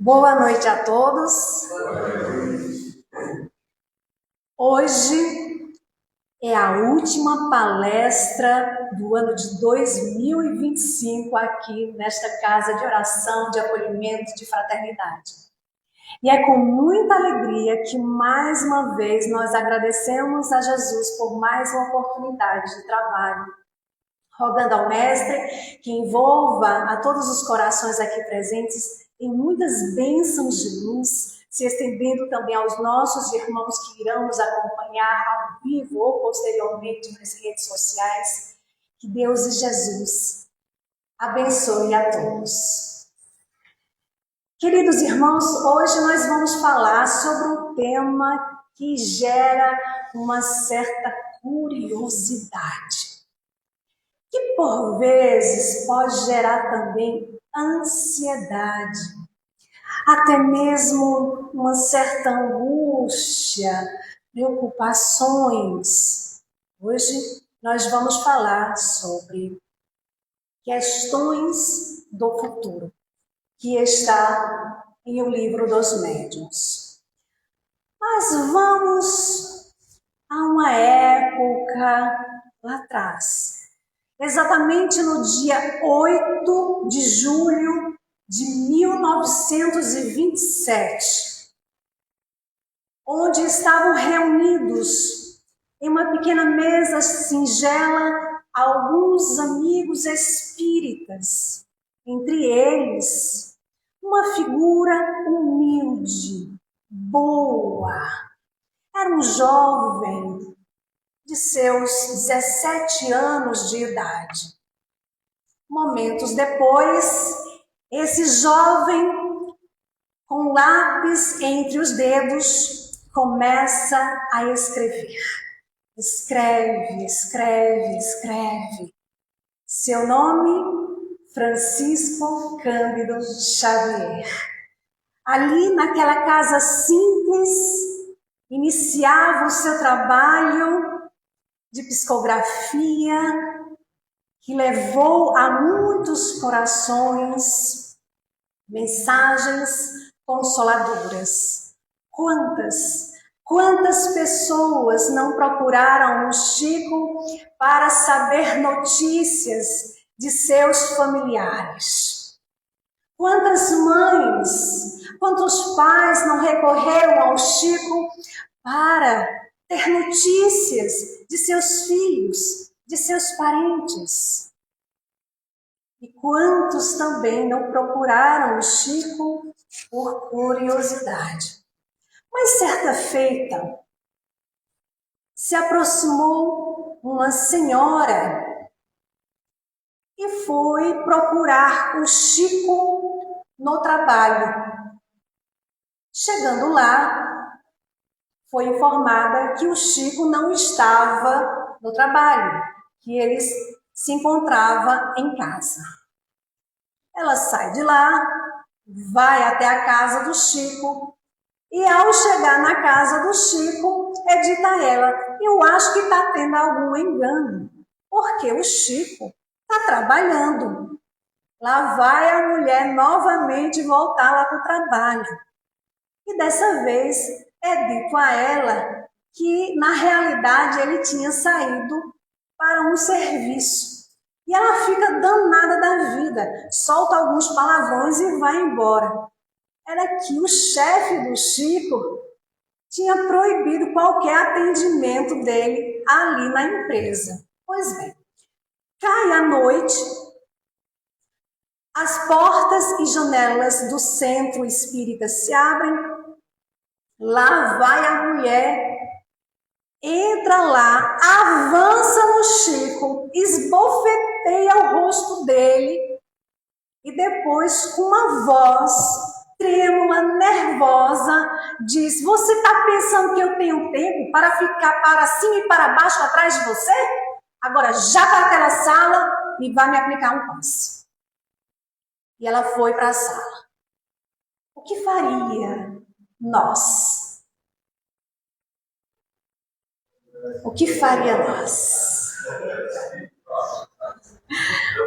Boa noite a todos. Hoje é a última palestra do ano de 2025 aqui nesta casa de oração, de acolhimento, de fraternidade. E é com muita alegria que mais uma vez nós agradecemos a Jesus por mais uma oportunidade de trabalho, rogando ao Mestre que envolva a todos os corações aqui presentes em muitas bênçãos de luz, se estendendo também aos nossos irmãos que irão nos acompanhar ao vivo ou posteriormente nas redes sociais. Que Deus e Jesus abençoe a todos. Queridos irmãos, hoje nós vamos falar sobre um tema que gera uma certa curiosidade, que por vezes pode gerar também ansiedade, até mesmo uma certa angústia, preocupações. Hoje nós vamos falar sobre questões do futuro, que está em O Livro dos Médiuns. Mas vamos a uma época lá atrás, exatamente no dia 8 de julho de 1927, onde estavam reunidos em uma pequena mesa singela alguns amigos espíritas, entre eles uma figura humilde, boa. Era um jovem de seus 17 anos de idade. Momentos depois, esse jovem, com lápis entre os dedos, começa a escrever. Escreve, escreve, escreve. Seu nome, Francisco Cândido Xavier. Ali, naquela casa simples, iniciava o seu trabalho de psicografia, que levou a muitos corações mensagens consoladoras. Quantas pessoas não procuraram o Chico para saber notícias de seus familiares? Quantas mães, quantos pais não recorreram ao Chico para ter notícias de seus filhos, de seus parentes? E quantos também não procuraram o Chico por curiosidade? Mas certa feita, se aproximou uma senhora e foi procurar o Chico no trabalho. Chegando lá, foi informada que o Chico não estava no trabalho, que ele se encontrava em casa. Ela sai de lá, vai até a casa do Chico, e ao chegar na casa do Chico, é dita a ela: eu acho que está tendo algum engano, porque o Chico está trabalhando. Lá vai a mulher novamente voltar lá para o trabalho. E dessa vez é dito a ela que, na realidade, ele tinha saído para um serviço. E ela fica danada da vida, solta alguns palavrões e vai embora. Era que o chefe do Chico tinha proibido qualquer atendimento dele ali na empresa. Pois bem, cai a noite, as portas e janelas do centro espírita se abrem, lá vai a mulher, entra lá, avança no Chico, esbofeteia o rosto dele e depois, com uma voz trêmula, nervosa, diz: você está pensando que eu tenho tempo para ficar para cima e para baixo atrás de você? Agora já para aquela sala e vai me aplicar um passe. E ela foi para a sala. O que faria nós? O que faria nós?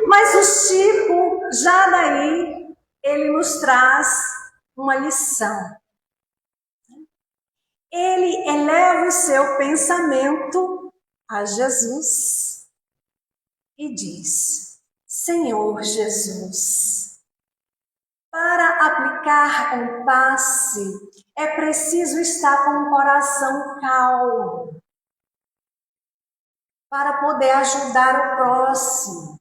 Mas o Chico, já daí, ele nos traz uma lição. Ele eleva o seu pensamento a Jesus e diz: Senhor Jesus, para aplicar um passe é preciso estar com o coração calmo para poder ajudar o próximo.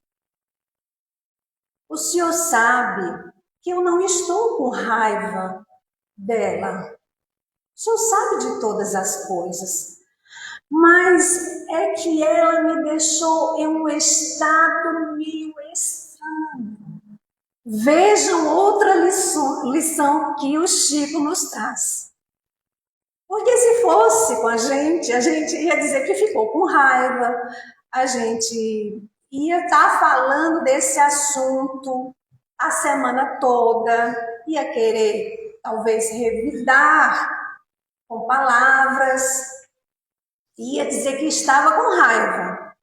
O Senhor sabe que eu não estou com raiva dela. O Senhor sabe de todas as coisas. Mas é que ela me deixou em um estado meio estranho. Vejam outra lição que o Chico nos traz. Porque se fosse com a gente ia dizer que ficou com raiva, a gente ia estar falando desse assunto a semana toda, ia querer talvez revidar com palavras, ia dizer que estava com raiva.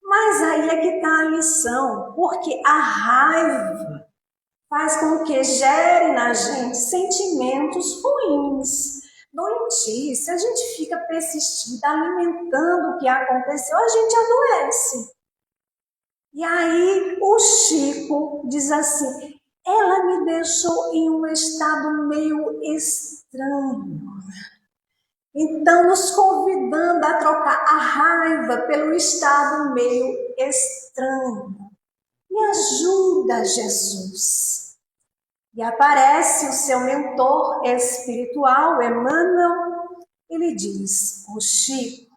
Mas aí é que está a lição, porque a raiva faz com que gere na gente sentimentos ruins, doentios. Se a gente fica persistindo, alimentando o que aconteceu, a gente adoece. E aí o Chico diz assim: ela me deixou em um estado meio estranho. Então, nos convidando a trocar a raiva pelo estado meio estranho. Me ajuda, Jesus. E aparece o seu mentor espiritual, Emmanuel. Ele diz: o Chico,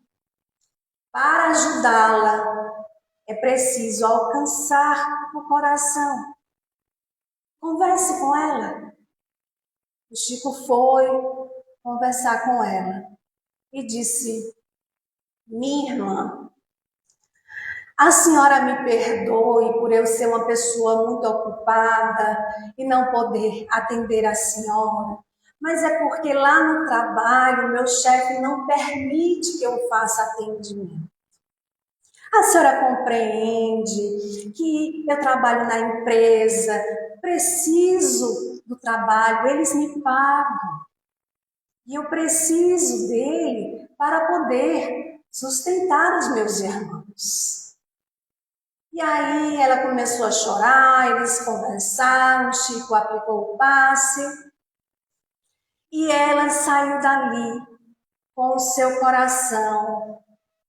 para ajudá-la, é preciso alcançar o coração. Converse com ela. O Chico foi conversar com ela e disse: minha irmã, a senhora me perdoe por eu ser uma pessoa muito ocupada e não poder atender a senhora, mas é porque lá no trabalho meu chefe não permite que eu faça atendimento. A senhora compreende que eu trabalho na empresa, preciso do trabalho, eles me pagam. E eu preciso dele para poder sustentar os meus irmãos. E aí ela começou a chorar, eles conversaram, Chico aplicou o passe e ela saiu dali com o seu coração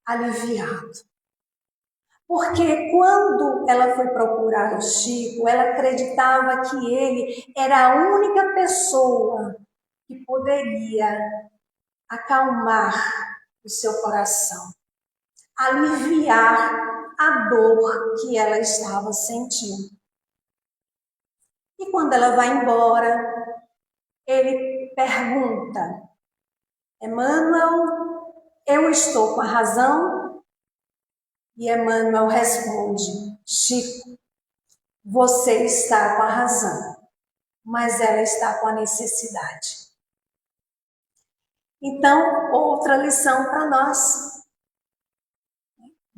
aliviado. Porque quando ela foi procurar o Chico, ela acreditava que ele era a única pessoa que poderia acalmar o seu coração, aliviar a dor que ela estava sentindo. E quando ela vai embora, ele pergunta: Emmanuel, eu estou com a razão? E Emmanuel responde: Chico, você está com a razão, mas ela está com a necessidade. Então, outra lição para nós.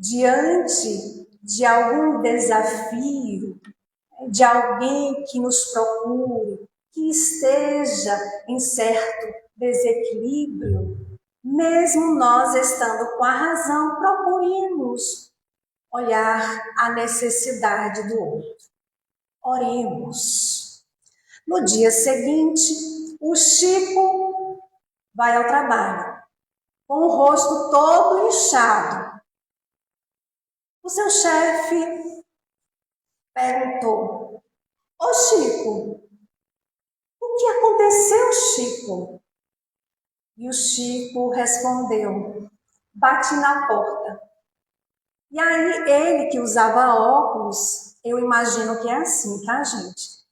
Diante de algum desafio, de alguém que nos procure, que esteja em certo desequilíbrio, mesmo nós estando com a razão, procuremos olhar a necessidade do outro. Oremos. No dia seguinte, o Chico vai ao trabalho, com o rosto todo inchado. O seu chefe perguntou: ô Chico, o que aconteceu, Chico? E o Chico respondeu: bati na porta. E aí ele, que usava óculos, eu imagino que é assim, tá, gente?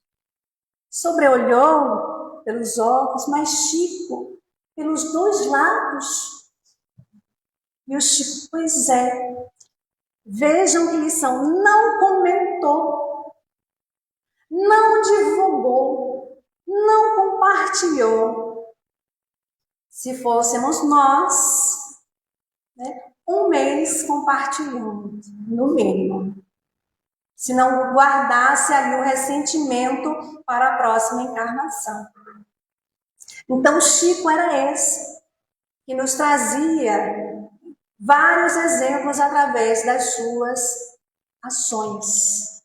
Sobreolhou pelos óculos, mas Chico, pelos dois lados. E o Chico: pois é. Vejam que lição, não comentou, não divulgou, não compartilhou. Se fôssemos nós, né, um mês compartilhando, no mínimo. Se não guardasse ali o ressentimento para a próxima encarnação. Então, Chico era esse, que nos trazia vários exemplos através das suas ações.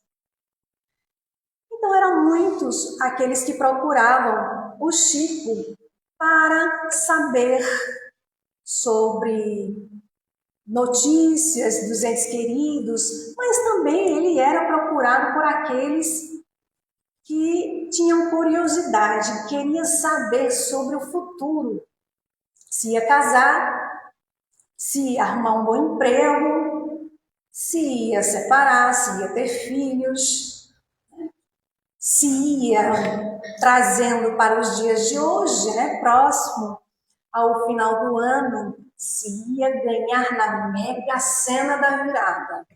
Então, eram muitos aqueles que procuravam o Chico para saber sobre notícias dos entes queridos, mas também ele era procurado por aqueles que tinham curiosidade, queriam saber sobre o futuro, se ia casar, se ia arrumar um bom emprego, se ia separar, se ia ter filhos, se ia trazendo para os dias de hoje, próximo ao final do ano, se ia ganhar na Mega Sena da virada.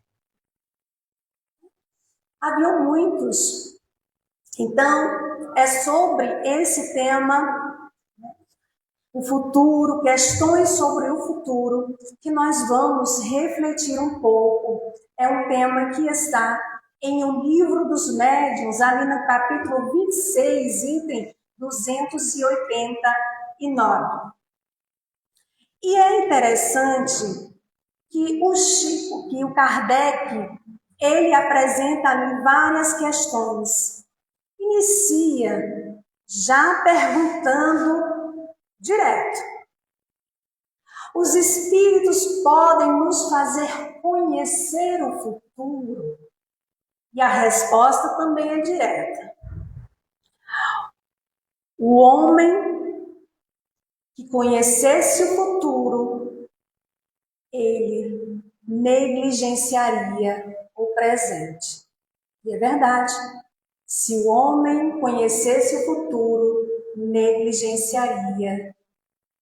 Havia muitos. Então, é sobre esse tema, o futuro, questões sobre o futuro, que nós vamos refletir um pouco. É um tema que está em O Livro dos Médiuns, ali no capítulo 26, item 289. E é interessante que o Kardec, ele apresenta ali várias questões. Inicia já perguntando direto: os espíritos podem nos fazer conhecer o futuro? E a resposta também é direta. O homem que conhecesse o futuro, ele negligenciaria o presente. E é verdade. Se o homem conhecesse o futuro, negligenciaria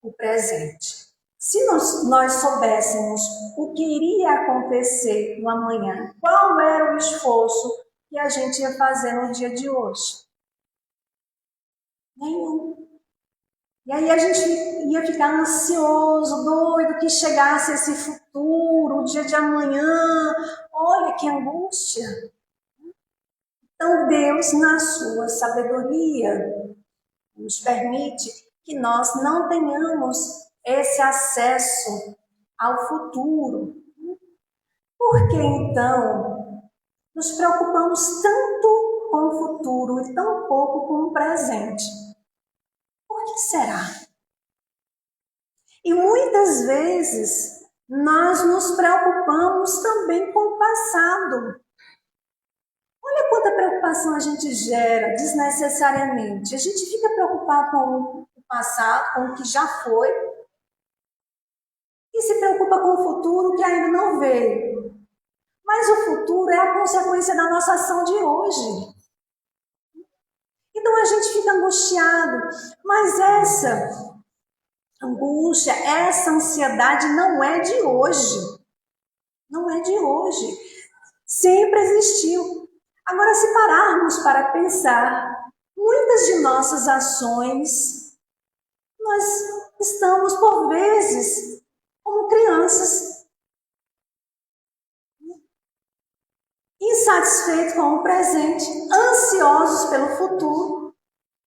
o presente. Se nós soubéssemos o que iria acontecer no amanhã, qual era o esforço que a gente ia fazer no dia de hoje? Nenhum. E aí a gente ia ficar ansioso, doido que chegasse esse futuro, o dia de amanhã. Olha que angústia. Então Deus, na sua sabedoria, nos permite que nós não tenhamos esse acesso ao futuro. Por que então nos preocupamos tanto com o futuro e tão pouco com o presente? Por que será? E muitas vezes nós nos preocupamos também com o passado. Olha quanta preocupação a gente gera desnecessariamente. A gente fica preocupado com o passado, com o que já foi, e se preocupa com o futuro que ainda não veio. Mas o futuro é a consequência da nossa ação de hoje. Então a gente fica angustiado, mas essa angústia, essa ansiedade não é de hoje. Não é de hoje. Sempre existiu. Agora, se pararmos para pensar, muitas de nossas ações, nós estamos, por vezes, como crianças, insatisfeitos com o presente, ansiosos pelo futuro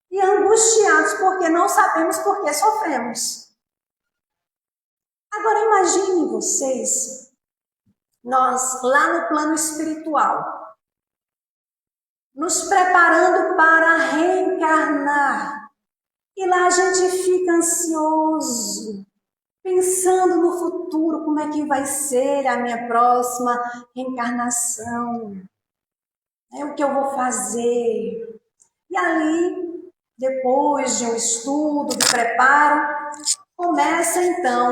e angustiados porque não sabemos por que sofremos. Agora, imaginem vocês, nós lá no plano espiritual, nos preparando para reencarnar. E lá a gente fica ansioso, pensando no futuro, como é que vai ser a minha próxima reencarnação, o que eu vou fazer. E ali, depois de um estudo, de preparo, começa então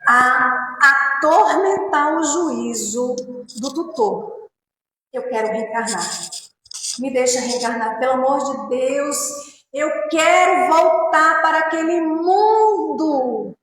a atormentar o juízo do tutor. Eu quero reencarnar. Me deixa reencarnar, pelo amor de Deus. Eu quero voltar para aquele mundo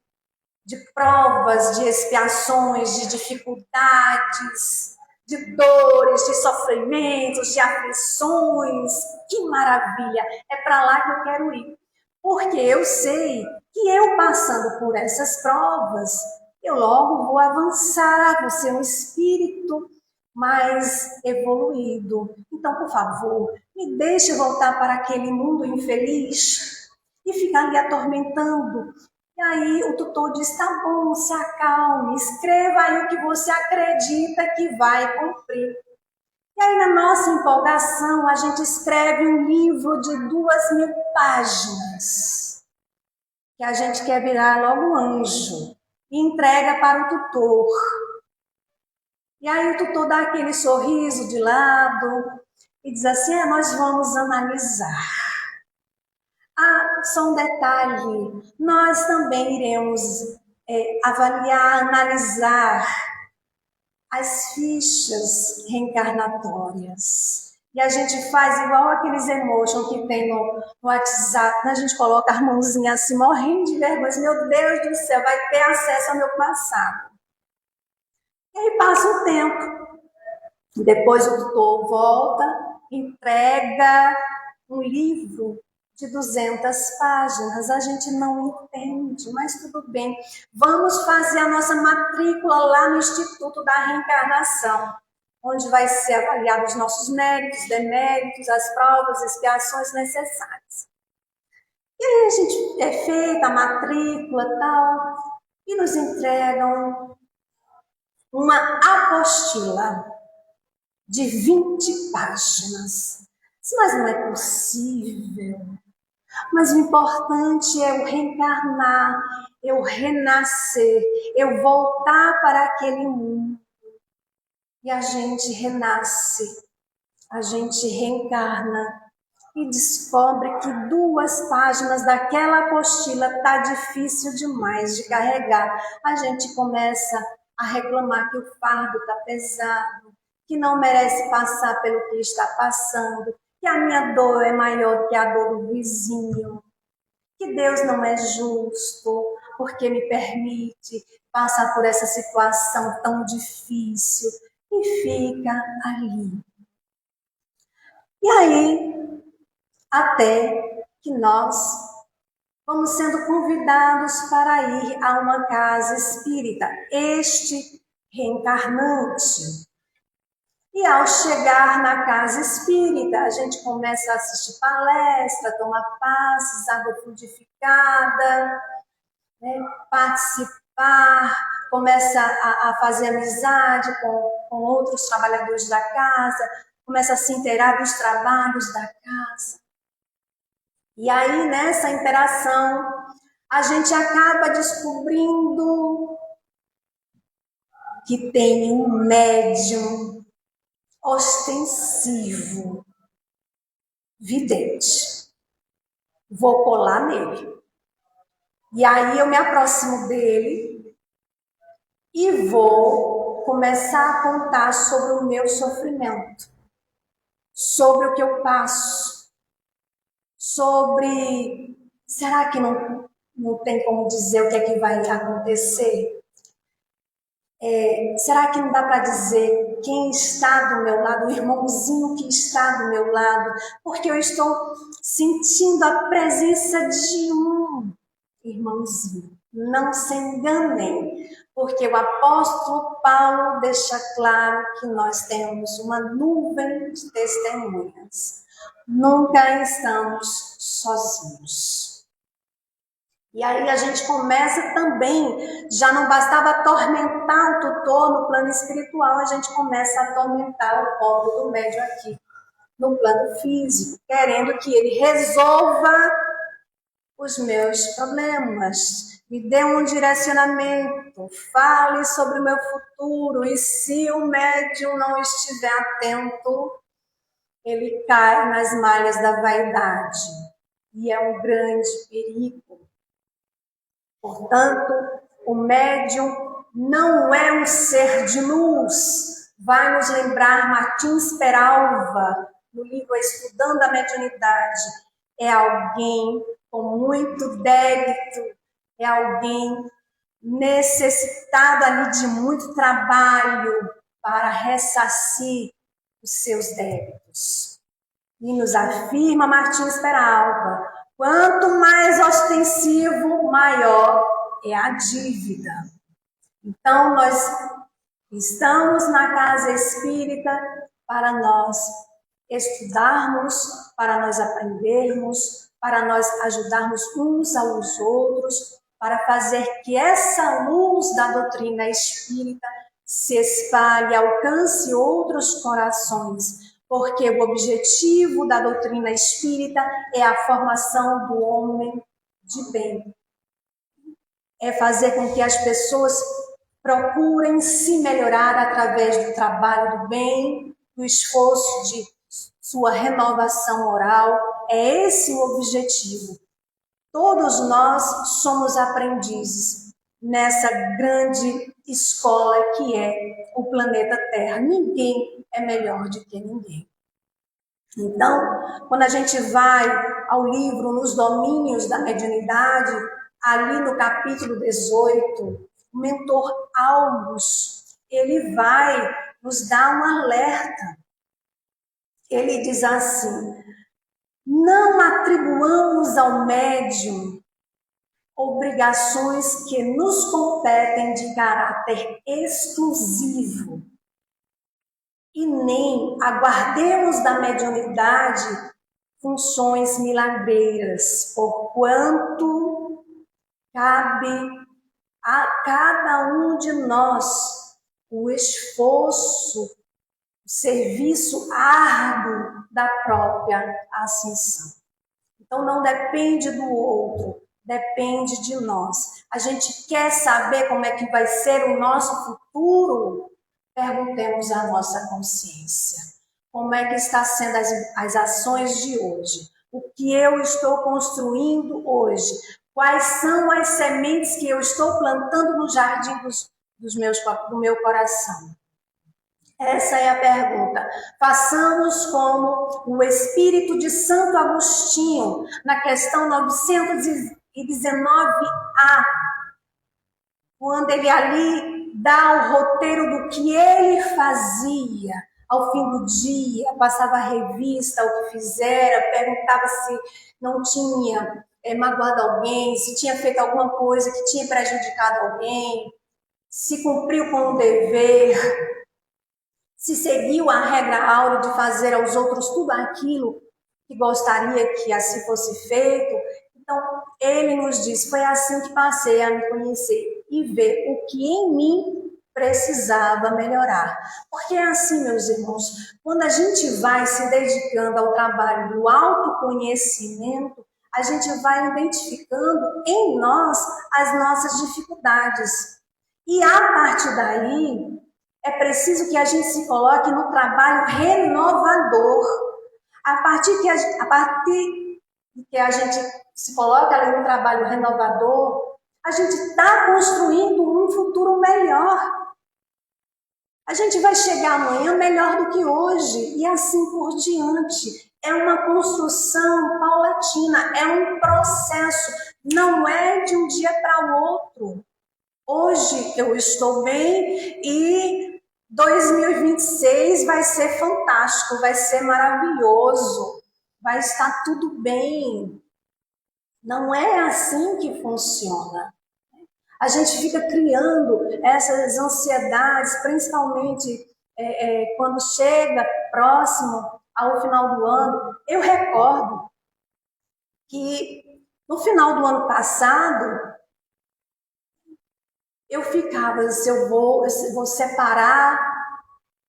de provas, de expiações, de dificuldades, de dores, de sofrimentos, de aflições. Que maravilha! É para lá que eu quero ir. Porque eu sei que eu passando por essas provas, eu logo vou avançar, vou ser um espírito mais evoluído. Então, por favor, me deixe voltar para aquele mundo infeliz. e fica ali atormentando. E aí o tutor diz, tá bom, se acalme, escreva aí o que você acredita que vai cumprir. E aí na nossa empolgação, a gente escreve um livro de 2.000 páginas, que a gente quer virar logo anjo, e entrega para o tutor. E aí o tutor dá aquele sorriso de lado e diz assim, nós vamos analisar. Só um detalhe, nós também iremos avaliar, analisar as fichas reencarnatórias. E a gente faz igual aqueles emojis que tem no WhatsApp, né? A gente coloca a mãozinha assim, morrendo de vergonha. Meu Deus do céu, vai ter acesso ao meu passado. E aí passa um tempo. Depois o tutor volta, entrega um livro de 200 páginas. A gente não entende, mas tudo bem. Vamos fazer a nossa matrícula lá no Instituto da Reencarnação, onde vai ser avaliados os nossos méritos, deméritos, as provas, expiações necessárias. E aí a gente é feita a matrícula e tal, e nos entregam uma apostila de 20 páginas. Mas não é possível. Mas o importante é eu reencarnar, eu renascer, eu voltar para aquele mundo. E a gente renasce, a gente reencarna e descobre que 2 páginas daquela apostila está difícil demais de carregar. A gente começa a reclamar que o fardo está pesado, que não merece passar pelo que está passando, que a minha dor é maior que a dor do vizinho, que Deus não é justo, porque me permite passar por essa situação tão difícil, e fica ali. E aí, até que nós vamos sendo convidados para ir a uma casa espírita, este reencarnante. E ao chegar na casa espírita, a gente começa a assistir palestra, tomar passes, água fluidificada, né? Participar, começa a fazer amizade com outros trabalhadores da casa, começa a se inteirar dos trabalhos da casa. E aí, nessa interação, a gente acaba descobrindo que tem um médium ostensivo, vidente. Vou colar nele. E aí eu me aproximo dele e vou começar a contar sobre o meu sofrimento, sobre o que eu passo, sobre será que não tem como dizer o que é que vai acontecer? Será que não dá para dizer quem está do meu lado, o irmãozinho que está do meu lado, porque eu estou sentindo a presença de um irmãozinho. Não se enganem, porque o apóstolo Paulo deixa claro que nós temos uma nuvem de testemunhas. Nunca estamos sozinhos. E aí a gente começa também, já não bastava atormentar o tutor no plano espiritual, a gente começa a atormentar o pobre do médium aqui, no plano físico, querendo que ele resolva os meus problemas, me dê um direcionamento, fale sobre o meu futuro, e se o médium não estiver atento, ele cai nas malhas da vaidade, e é um grande perigo. Portanto, o médium não é um ser de luz. Vai nos lembrar Martins Peralva, no livro Estudando a Mediunidade. É alguém com muito débito, é alguém necessitado ali de muito trabalho para ressarcir os seus débitos. E nos afirma Martins Peralva, quanto mais ostensivo, maior é a dívida. Então, nós estamos na casa espírita para nós estudarmos, para nós aprendermos, para nós ajudarmos uns aos outros, para fazer que essa luz da doutrina espírita se espalhe, alcance outros corações, porque o objetivo da doutrina espírita é a formação do homem de bem. É fazer com que as pessoas procurem se melhorar através do trabalho do bem, do esforço de sua renovação moral. É esse o objetivo. Todos nós somos aprendizes nessa grande escola que é o planeta Terra. Ninguém é melhor do que ninguém. Então, quando a gente vai ao livro Nos Domínios da Mediunidade, ali no capítulo 18, o mentor August, ele vai nos dar um alerta. Ele diz assim: não atribuamos ao médium obrigações que nos competem de caráter exclusivo e nem aguardemos da mediunidade funções milagreiras, porquanto cabe a cada um de nós o esforço, o serviço árduo da própria ascensão. Então não depende do outro, depende de nós. A gente quer saber como é que vai ser o nosso futuro? Perguntemos à nossa consciência. Como é que está sendo as ações de hoje? O que eu estou construindo hoje? Quais são as sementes que eu estou plantando no jardim do meu coração? Essa é a pergunta. Façamos como o espírito de Santo Agostinho, na questão 919A, quando ele ali dá o roteiro do que ele fazia ao fim do dia, passava a revista, o que fizera, perguntava se não tinha magoado alguém, se tinha feito alguma coisa que tinha prejudicado alguém, se cumpriu com o dever, se seguiu a regra áurea de fazer aos outros tudo aquilo que gostaria que assim fosse feito. Então, ele nos diz, foi assim que passei a me conhecer e ver o que em mim precisava melhorar. Porque é assim, meus irmãos, quando a gente vai se dedicando ao trabalho do autoconhecimento, a gente vai identificando em nós as nossas dificuldades. E a partir daí, é preciso que a gente se coloque no trabalho renovador. A partir que a gente se coloca ali no trabalho renovador, a gente está construindo um futuro melhor. A gente vai chegar amanhã melhor do que hoje e assim por diante. É uma construção paulatina, é um processo, não é de um dia para o outro. Hoje eu estou bem e 2026 vai ser fantástico, vai ser maravilhoso, vai estar tudo bem. Não é assim que funciona. A gente fica criando essas ansiedades, principalmente quando chega próximo ao final do ano. Eu recordo que no final do ano passado, eu ficava, se eu vou separar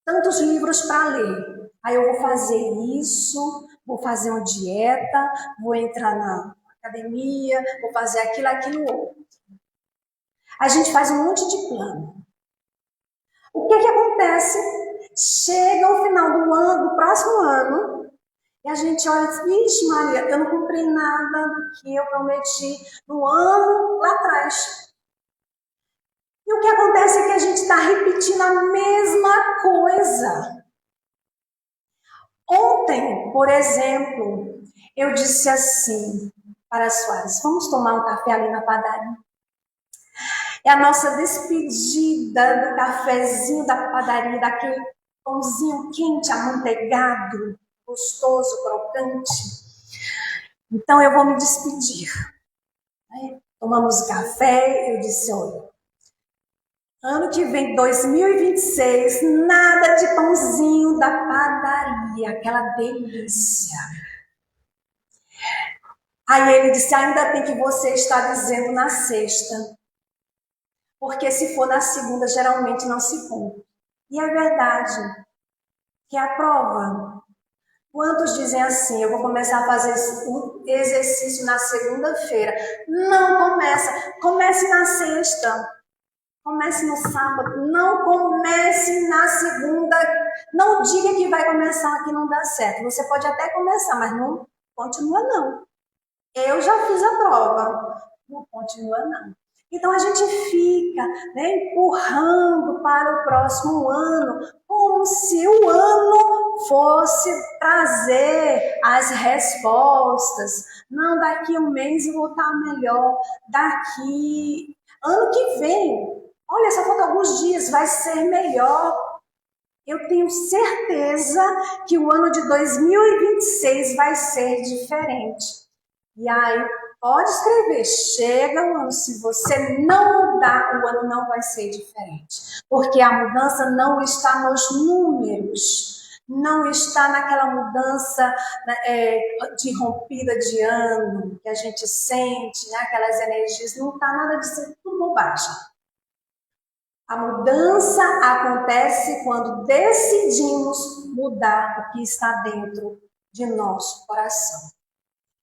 tantos livros para ler. Aí eu vou fazer isso, vou fazer uma dieta, vou entrar na academia, vou fazer aquilo, outro. A gente faz um monte de plano. O que acontece? Chega o final do ano, do próximo ano, e a gente olha e diz, vixe Maria, eu não cumpri nada do que eu prometi no ano lá atrás. E o que acontece é que a gente está repetindo a mesma coisa. Ontem, por exemplo, eu disse assim para a Soares, vamos tomar um café ali na padaria. É a nossa despedida do cafezinho da padaria, daquele pãozinho quente, amanteigado, gostoso, crocante. Então eu vou me despedir. Tomamos café, eu disse, olha, ano que vem, 2026, nada de pãozinho da padaria, aquela delícia. Aí ele disse, ainda bem que você está dizendo na sexta, porque se for na segunda, geralmente não se cumpre. E é verdade, que é a prova. Quantos dizem assim, eu vou começar a fazer o exercício na segunda-feira? Não começa, comece na sexta, comece no sábado, não comece na segunda. Não diga que vai começar que não dá certo. Você pode até começar, mas não continua não. Eu já fiz a prova, não continua não. Então a gente fica, né, empurrando para o próximo ano, como se o ano fosse trazer as respostas. Não, daqui a um mês eu vou estar melhor, daqui ano que vem, olha, só falta alguns dias, vai ser melhor. Eu tenho certeza que o ano de 2026 vai ser diferente. E aí, pode escrever, chega o ano, se você não mudar, o ano não vai ser diferente. Porque a mudança não está nos números, não está naquela mudança de rompida de ano, que a gente sente, né, aquelas energias, não está nada disso, é tudo bobagem. A mudança acontece quando decidimos mudar o que está dentro de nosso coração.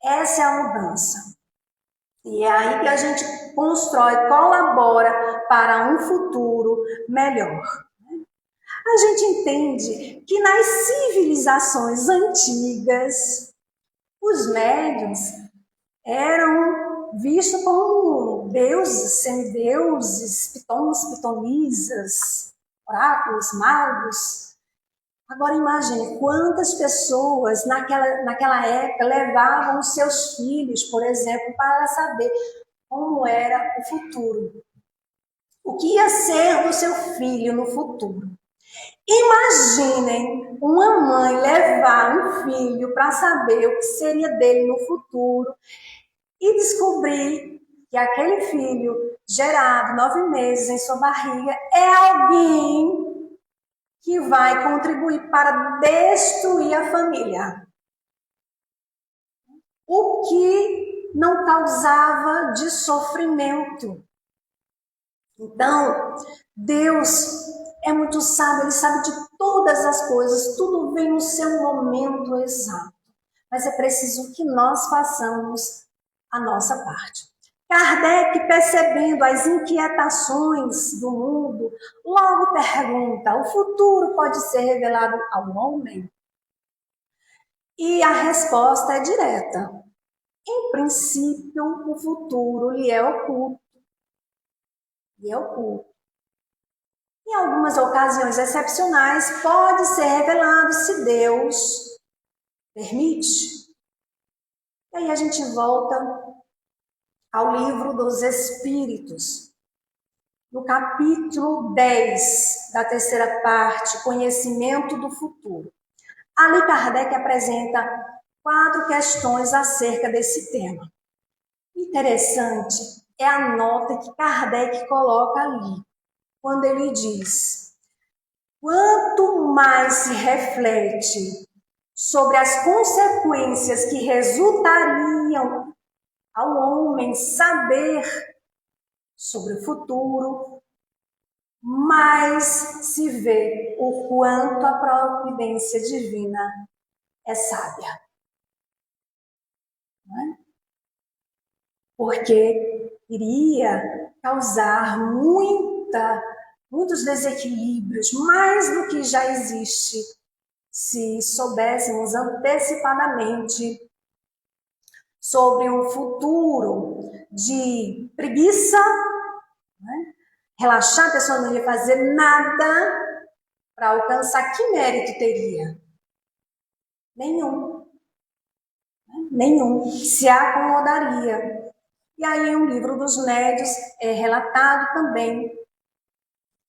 Essa é a mudança. E é aí que a gente constrói, colabora para um futuro melhor. A gente entende que nas civilizações antigas, os médiuns eram vistos como deuses, semideuses, pitons, pitonisas, oráculos, magos. Agora imagine quantas pessoas naquela época levavam os seus filhos, por exemplo, para saber como era o futuro. O que ia ser do seu filho no futuro. Imaginem uma mãe levar um filho para saber o que seria dele no futuro e descobrir que aquele filho, gerado 9 meses em sua barriga, é alguém que vai contribuir para destruir a família. O que não causava de sofrimento. Então, Deus é muito sábio, Ele sabe de todas as coisas, tudo vem no seu momento exato. Mas é preciso que nós façamos a nossa parte. Kardec, percebendo as inquietações do mundo, logo pergunta: o futuro pode ser revelado ao homem? E a resposta é direta. Em princípio, o futuro lhe é oculto. Lhe é oculto. Em algumas ocasiões excepcionais, pode ser revelado se Deus permite. E aí a gente volta ao livro dos Espíritos, no capítulo 10 da terceira parte, Conhecimento do Futuro. Ali Kardec apresenta 4 questões acerca desse tema. Interessante é a nota que Kardec coloca ali, quando ele diz: quanto mais se reflete sobre as consequências que resultariam ao homem saber sobre o futuro, mais se vê o quanto a providência divina é sábia. Não é? Porque iria causar muitos desequilíbrios, mais do que já existe, se soubéssemos antecipadamente sobre um futuro de preguiça, né? Relaxar, a pessoa não ia fazer nada para alcançar. Que mérito teria? Nenhum. Nenhum. Se acomodaria. E aí, em um livro dos médios, é relatado também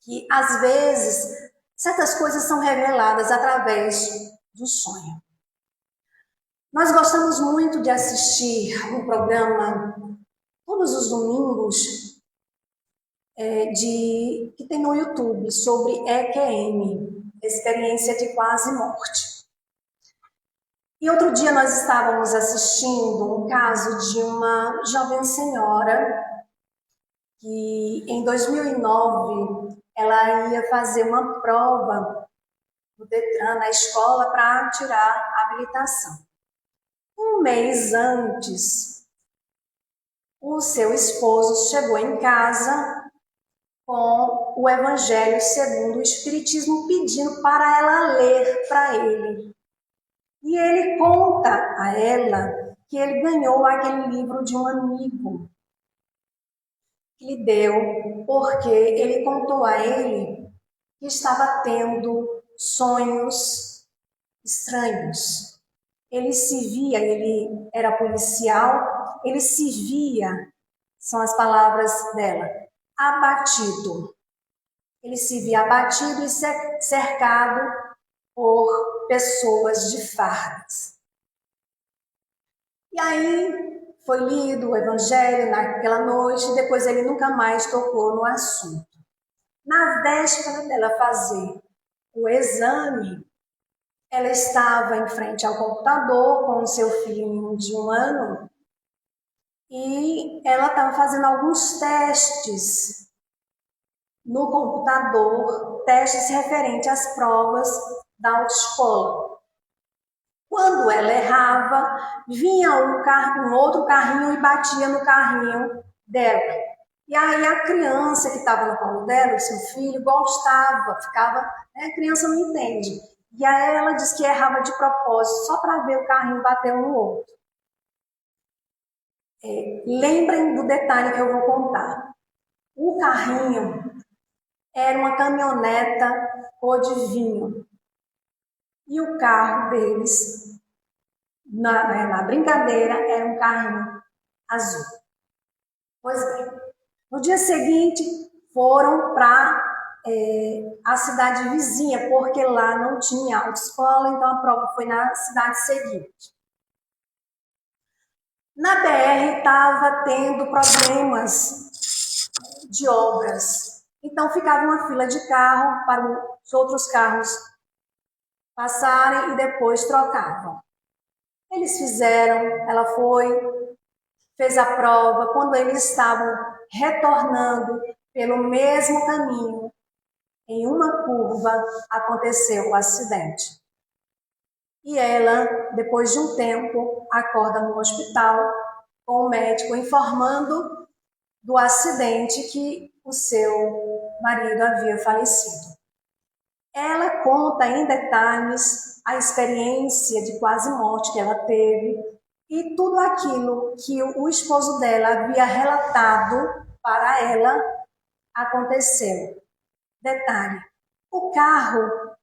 que, às vezes, certas coisas são reveladas através do sonho. Nós gostamos muito de assistir um programa todos os domingos que tem no YouTube sobre EQM, experiência de quase morte. E outro dia nós estávamos assistindo um caso de uma jovem senhora que em 2009 ela ia fazer uma prova no Detran, na escola, para tirar a habilitação. Um mês antes, o seu esposo chegou em casa com o Evangelho segundo o Espiritismo, pedindo para ela ler para ele. E ele conta a ela que ele ganhou aquele livro de um amigo que lhe deu, porque ele contou a ele que estava tendo sonhos estranhos. Ele se via, ele era policial, ele se via, são as palavras dela, abatido. Ele se via abatido e cercado por pessoas de fardas. E aí foi lido o Evangelho naquela noite, e depois ele nunca mais tocou no assunto. Na véspera dela fazer o exame, ela estava em frente ao computador com o seu filhinho de 1 ano e ela estava fazendo alguns testes no computador, testes referentes às provas da autoescola. Quando ela errava, vinha um outro carrinho e batia no carrinho dela. E aí a criança que estava no colo dela, o seu filho, gostava, ficava, a criança não entende. E aí ela disse que errava de propósito, só para ver o carrinho bater um no outro. Lembrem do detalhe que eu vou contar. O carrinho era uma caminhoneta cor de vinho. E o carro deles, na brincadeira, era um carrinho azul. Pois bem, no dia seguinte foram para a cidade vizinha, porque lá não tinha autoescola, então a prova foi na cidade seguinte. Na BR estava tendo problemas de obras, então ficava uma fila de carro para os outros carros passarem e depois trocavam. Eles fizeram, ela foi, fez a prova. Quando eles estavam retornando pelo mesmo caminho, em uma curva, aconteceu o acidente. E ela, depois de um tempo, acorda no hospital com o médico informando do acidente que o seu marido havia falecido. Ela conta em detalhes a experiência de quase morte que ela teve e tudo aquilo que o esposo dela havia relatado para ela aconteceu. Detalhe, o carro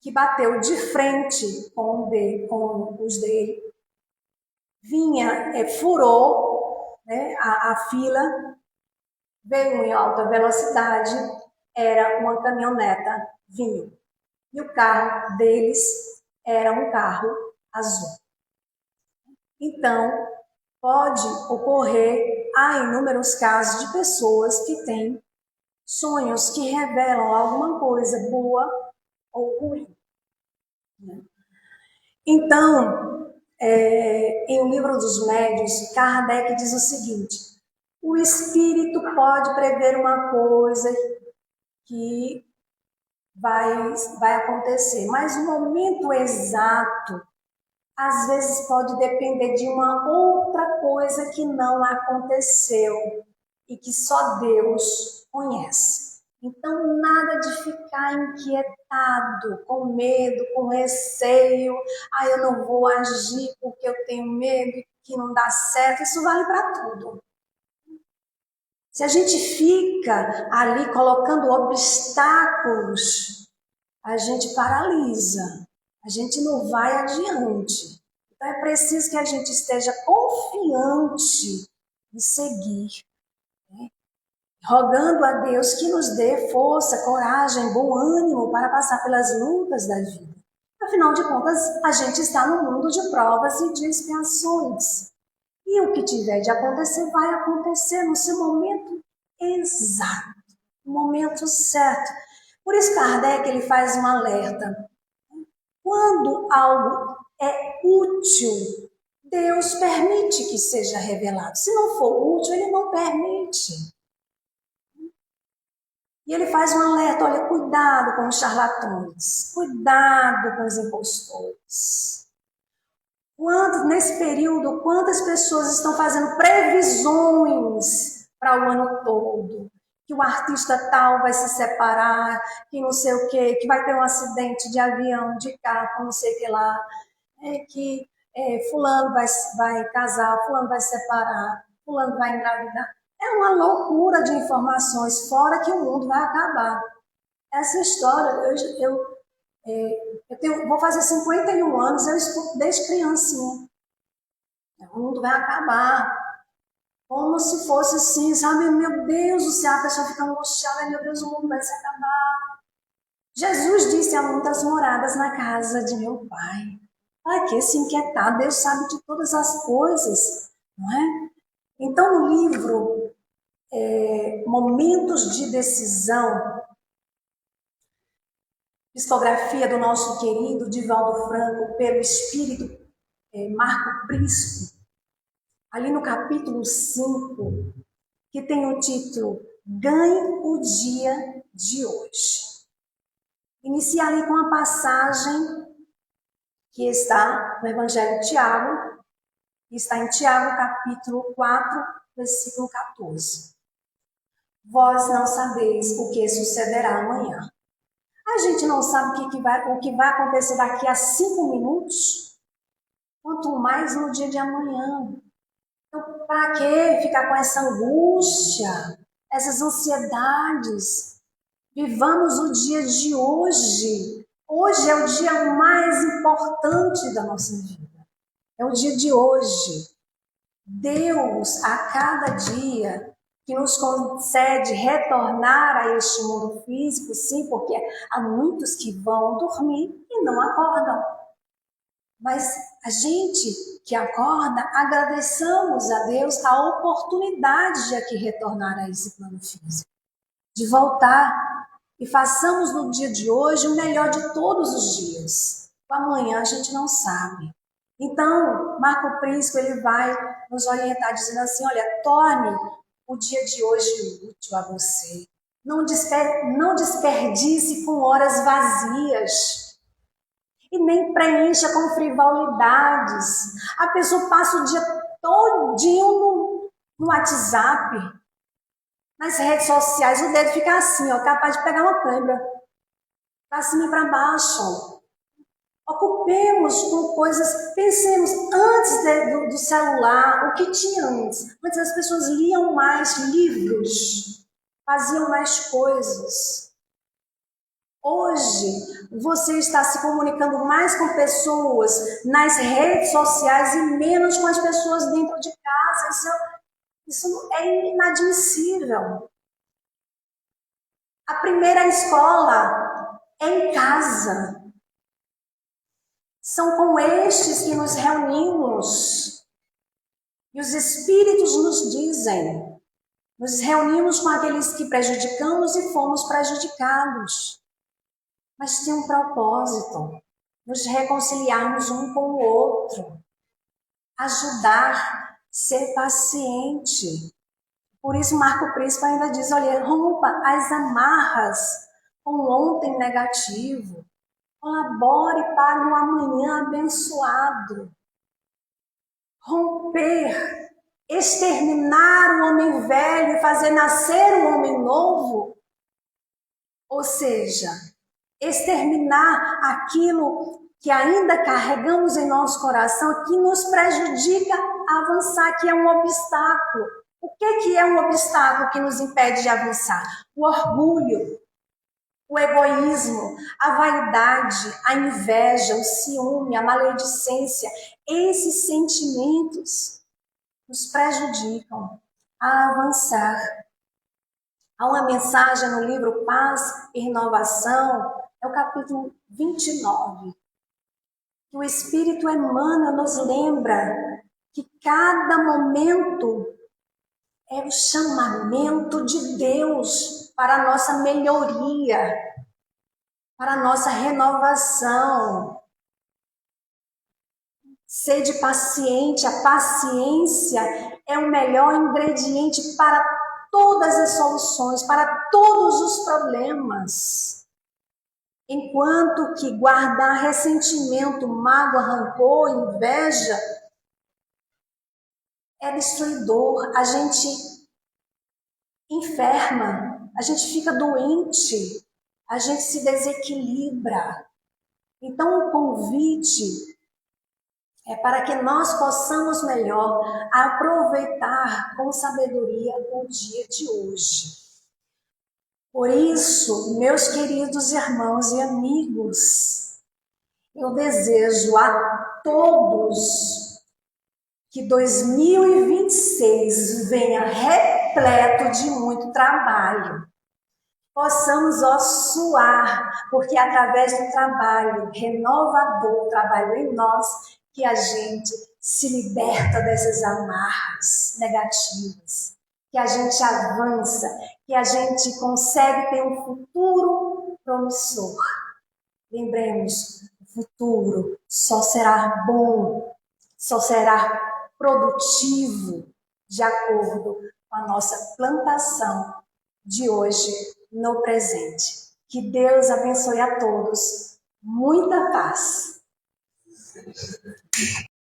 que bateu de frente com os dele furou, né, a fila, veio em alta velocidade, era uma caminhoneta vinho. E o carro deles era um carro azul. Então, pode ocorrer, há inúmeros casos de pessoas que têm sonhos que revelam alguma coisa boa ou ruim. Então, em O Livro dos Médiuns, Kardec diz o seguinte: o espírito pode prever uma coisa que vai acontecer, mas o momento exato, às vezes, pode depender de uma outra coisa que não aconteceu e que só Deus conhece. Então, nada de ficar inquietado, com medo, com receio. Eu não vou agir porque eu tenho medo que não dá certo. Isso vale para tudo. Se a gente fica ali colocando obstáculos, a gente paralisa, a gente não vai adiante. Então é preciso que a gente esteja confiante em seguir, né? Rogando a Deus que nos dê força, coragem, bom ânimo para passar pelas lutas da vida. Afinal de contas, a gente está no mundo de provas e de expiações. E o que tiver de acontecer, vai acontecer no seu momento exato, no momento certo. Por isso Kardec ele faz um alerta. Quando algo é útil, Deus permite que seja revelado. Se não for útil, Ele não permite. E Ele faz um alerta, olha, cuidado com os charlatões, cuidado com os impostores. Nesse período, quantas pessoas estão fazendo previsões para o ano todo? Que o artista tal vai se separar, que não sei o quê, que vai ter um acidente de avião, de carro, não sei o que lá, que fulano vai casar, fulano vai separar, fulano vai engravidar. É uma loucura de informações, fora que o mundo vai acabar. Essa história, vou fazer 51 anos, eu escuto desde criancinha. O mundo vai acabar. Como se fosse assim, sabe? Meu Deus do céu, a pessoa fica angustiada, meu Deus, o mundo vai se acabar. Jesus disse: há muitas moradas na casa de meu Pai. Para que se inquietar? Deus sabe de todas as coisas, não é? Então, no livro Momentos de Decisão, psicografia do nosso querido Divaldo Franco, pelo espírito Marco Prisco, ali no capítulo 5, que tem o título Ganhe o Dia de Hoje. Inicia ali com a passagem que está no Evangelho de Tiago, que está em Tiago, capítulo 4, versículo 14. Vós não sabeis o que sucederá amanhã. A gente não sabe o que vai acontecer daqui a 5 minutos, quanto mais no dia de amanhã. Então, para que ficar com essa angústia, essas ansiedades? Vivamos o dia de hoje. Hoje é o dia mais importante da nossa vida. É o dia de hoje. Deus, a cada dia que nos concede retornar a este mundo físico, sim, porque há muitos que vão dormir e não acordam. Mas a gente que acorda, agradeçamos a Deus a oportunidade de aqui retornar a esse plano físico, de voltar, e façamos no dia de hoje o melhor de todos os dias. O amanhã a gente não sabe. Então, Marco Prisco, ele vai nos orientar dizendo assim, olha, torne o dia de hoje útil a você. Não desperdice com horas vazias. E nem preencha com frivolidades. A pessoa passa o dia todinho no WhatsApp, nas redes sociais, o dedo fica assim, ó, capaz de pegar uma câimbra, para cima e para baixo. Ocupemos com coisas, pensemos antes do celular, o que tinha antes. Antes as pessoas liam mais livros, faziam mais coisas. Hoje, você está se comunicando mais com pessoas nas redes sociais e menos com as pessoas dentro de casa. Isso é inadmissível. A primeira escola é em casa. São com estes que nos reunimos. E os Espíritos nos dizem, nos reunimos com aqueles que prejudicamos e fomos prejudicados. Mas tem um propósito, nos reconciliarmos um com o outro, ajudar, ser paciente. Por isso Marco Prisco ainda diz, olha, rompa as amarras com o ontem negativo, colabore para um amanhã abençoado. Romper, exterminar o homem velho e fazer nascer o homem novo, ou seja, exterminar aquilo que ainda carregamos em nosso coração, que nos prejudica a avançar, que é um obstáculo. O que é um obstáculo que nos impede de avançar? O orgulho, o egoísmo, a vaidade, a inveja, o ciúme, a maledicência. Esses sentimentos nos prejudicam a avançar. Há uma mensagem no livro Paz e Renovação, é o capítulo 29, que o Espírito Emmanuel nos lembra que cada momento é o chamamento de Deus para a nossa melhoria, para a nossa renovação. Sede paciente, a paciência é o melhor ingrediente para todas as soluções, para todos os problemas. Enquanto que guardar ressentimento, mágoa, rancor, inveja é destruidor. A gente enferma, a gente fica doente, a gente se desequilibra. Então o convite é para que nós possamos melhor aproveitar com sabedoria o dia de hoje. Por isso, meus queridos irmãos e amigos, eu desejo a todos que 2026 venha repleto de muito trabalho. Possamos suar, porque através do trabalho renovador, trabalho em nós, que a gente se liberta dessas amarras negativas, que a gente avança, que a gente consegue ter um futuro promissor. Lembremos, o futuro só será bom, só será produtivo de acordo com a nossa plantação de hoje no presente. Que Deus abençoe a todos. Muita paz.